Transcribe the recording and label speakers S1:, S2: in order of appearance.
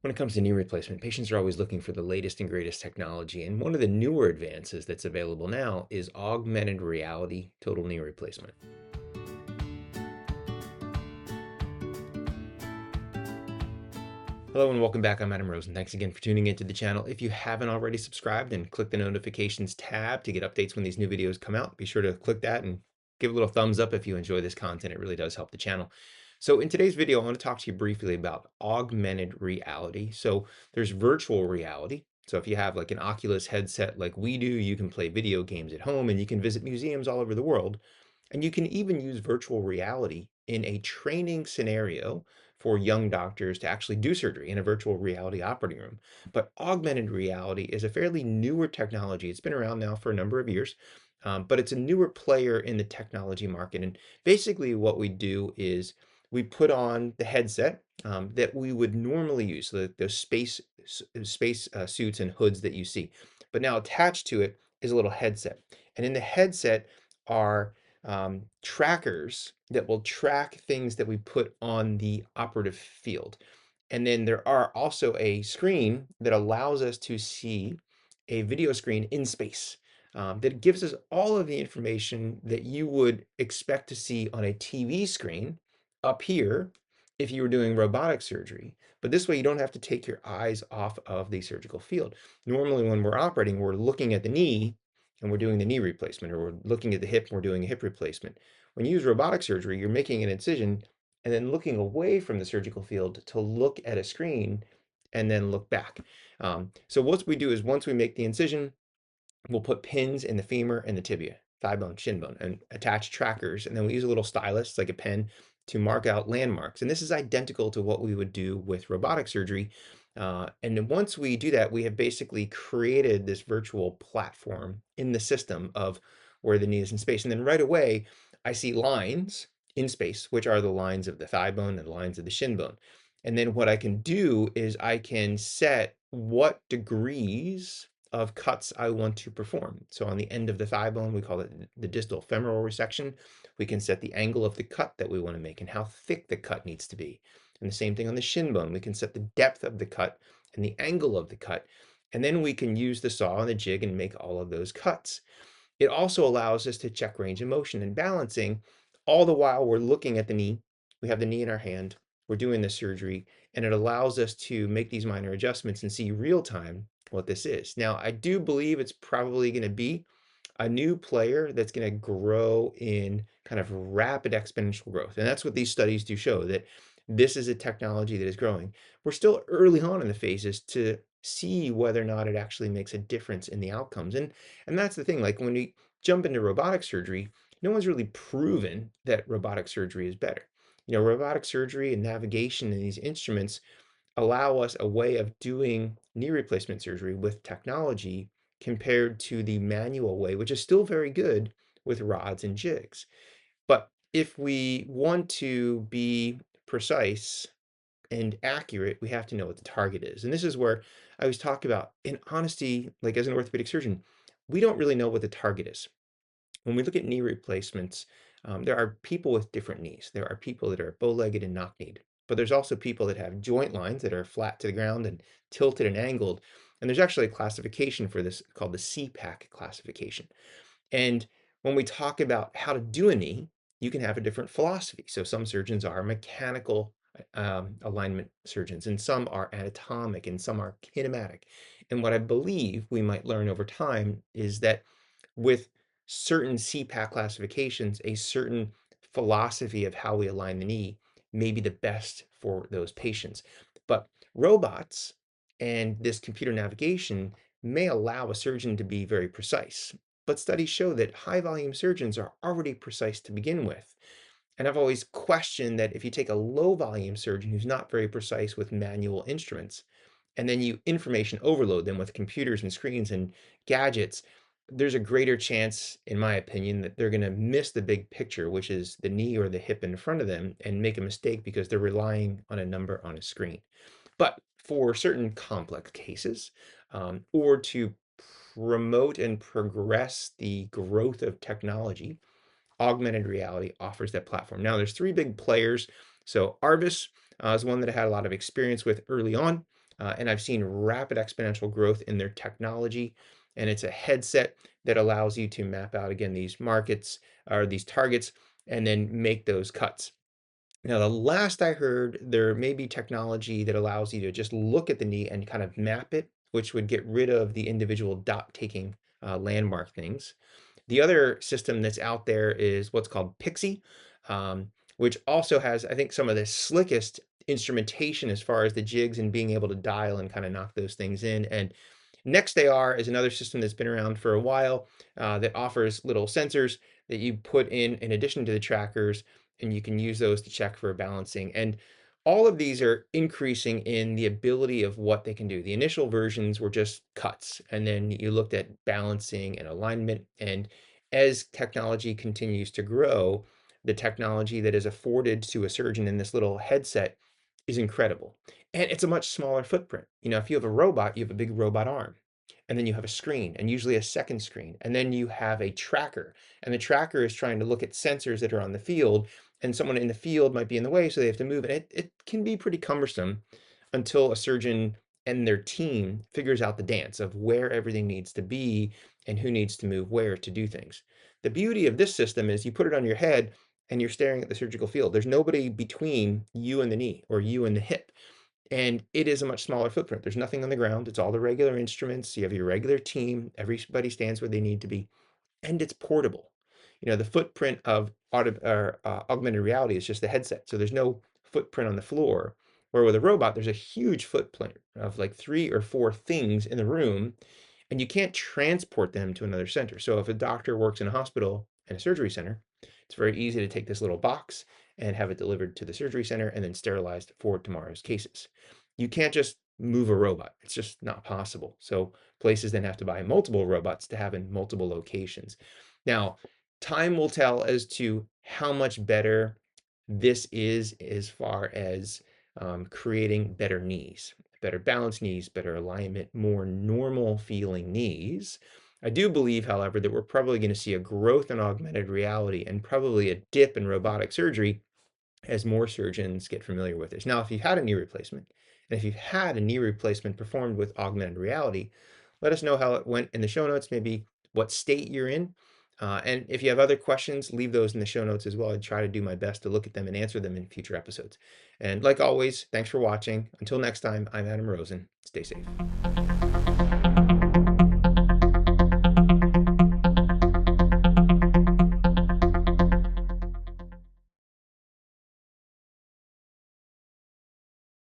S1: When it comes to knee replacement, patients are always looking for the latest and greatest technology, and one of the newer advances that's available now is augmented reality total knee replacement. Hello and welcome back. I'm Adam Rosen. Thanks again for tuning into the channel. If you haven't already subscribed, then click the notifications tab to get updates when these new videos come out. Be sure to click that and give a little thumbs up if you enjoy this content. It really does help the channel. So in today's video, I want to talk to you briefly about augmented reality. So there's virtual reality. So if you have like an Oculus headset like we do, you can play video games at home and you can visit museums all over the world. And you can even use virtual reality in a training scenario for young doctors to actually do surgery in a virtual reality operating room. But augmented reality is a fairly newer technology. It's been around now for a number of years, but it's a newer player in the technology market. And basically what we do is we put on the headset that we would normally use, so those space suits and hoods that you see. But now attached to it is a little headset. And in the headset are trackers that will track things that we put on the operative field. And then there are also a screen that allows us to see a video screen in space that gives us all of the information that you would expect to see on a TV screen up here if you were doing robotic surgery. But this way you don't have to take your eyes off of the surgical field. Normally when we're operating, we're looking at the knee and we're doing the knee replacement, or we're looking at the hip and we're doing a hip replacement. When you use robotic surgery, you're making an incision and then looking away from the surgical field to look at a screen and then look back. So what we do is once we make the incision, we'll put pins in the femur and the tibia, thigh bone, shin bone, and attach trackers. And then we use a little stylus, like a pen, to mark out landmarks. And this is identical to what we would do with robotic surgery. And then once we do that, we have basically created this virtual platform in the system of where the knee is in space. And then right away, I see lines in space, which are the lines of the thigh bone and the lines of the shin bone. And then what I can do is I can set what degrees of cuts I want to perform. So on the end of the thigh bone, we call it the distal femoral resection. We can set the angle of the cut that we want to make and how thick the cut needs to be. And the same thing on the shin bone. We can set the depth of the cut and the angle of the cut. And then we can use the saw and the jig and make all of those cuts. It also allows us to check range of motion and balancing, all the while we're looking at the knee. We have the knee in our hand, we're doing the surgery, and it allows us to make these minor adjustments and see real time what this is. Now, I do believe it's probably going to be a new player that's going to grow in kind of rapid exponential growth. And that's what these studies do show, that this is a technology that is growing. We're still early on in the phases to see whether or not it actually makes a difference in the outcomes. And that's the thing, like when we jump into robotic surgery, no one's really proven that robotic surgery is better. Robotic surgery and navigation and these instruments allow us a way of doing knee replacement surgery with technology compared to the manual way, which is still very good with rods and jigs. But if we want to be precise and accurate, we have to know what the target is. And this is where I was talking about, in honesty, like as an orthopedic surgeon, we don't really know what the target is. When we look at knee replacements, there are people with different knees. There are people that are bow-legged and knock-kneed, but there's also people that have joint lines that are flat to the ground and tilted and angled. And there's actually a classification for this called the CPAK classification. And when we talk about how to do a knee, you can have a different philosophy. So some surgeons are mechanical alignment surgeons, and some are anatomic, and some are kinematic. And what I believe we might learn over time is that with certain CPAC classifications, a certain philosophy of how we align the knee may be the best for those patients. But robots and this computer navigation may allow a surgeon to be very precise. But studies show that high volume surgeons are already precise to begin with. And I've always questioned that if you take a low volume surgeon who's not very precise with manual instruments, and then you information overload them with computers and screens and gadgets, there's a greater chance, in my opinion, that they're going to miss the big picture, which is the knee or the hip in front of them, and make a mistake because they're relying on a number on a screen. But for certain complex cases, or to promote and progress the growth of technology, augmented reality offers that platform. Now, there's three big players. So ARVIS is one that I had a lot of experience with early on. and I've seen rapid exponential growth in their technology. And it's a headset that allows you to map out, again, these markets or these targets and then make those cuts. Now, the last I heard, there may be technology that allows you to just look at the knee and kind of map it, which would get rid of the individual dot taking landmark things. The other system that's out there is what's called PIXEE, which also has, I think, some of the slickest instrumentation as far as the jigs and being able to dial and kind of knock those things in. And NextAR is another system that's been around for a while that offers little sensors that you put in addition to the trackers, and you can use those to check for balancing. And all of these are increasing in the ability of what they can do. The initial versions were just cuts, and then you looked at balancing and alignment. And as technology continues to grow, the technology that is afforded to a surgeon in this little headset is incredible. And it's a much smaller footprint. You know, if you have a robot, you have a big robot arm. And then you have a screen, and usually a second screen. And then you have a tracker. And the tracker is trying to look at sensors that are on the field, and someone in the field might be in the way, so they have to move. And it can be pretty cumbersome until a surgeon and their team figures out the dance of where everything needs to be and who needs to move where to do things. The beauty of this system is you put it on your head and you're staring at the surgical field. There's nobody between you and the knee or you and the hip. And it is a much smaller footprint. There's nothing on the ground. It's all the regular instruments. You have your regular team. Everybody stands where they need to be, and it's portable. You know, the footprint of augmented reality is just the headset. So there's no footprint on the floor. Where with a robot, there's a huge footprint of like 3 or 4 things in the room, and you can't transport them to another center. So if a doctor works in a hospital and a surgery center, it's very easy to take this little box and have it delivered to the surgery center and then sterilized for tomorrow's cases. You can't just move a robot. It's just not possible. So places then have to buy multiple robots to have in multiple locations. Now, time will tell as to how much better this is as far as creating better knees, better balanced knees, better alignment, more normal feeling knees. I do believe, however, that we're probably going to see a growth in augmented reality and probably a dip in robotic surgery as more surgeons get familiar with this. Now, if you've had a knee replacement, and if you've had a knee replacement performed with augmented reality, let us know how it went in the show notes, maybe what state you're in. And if you have other questions, leave those in the show notes as well. I try to do my best to look at them and answer them in future episodes. And like always, thanks for watching. Until next time, I'm Adam Rosen. Stay safe.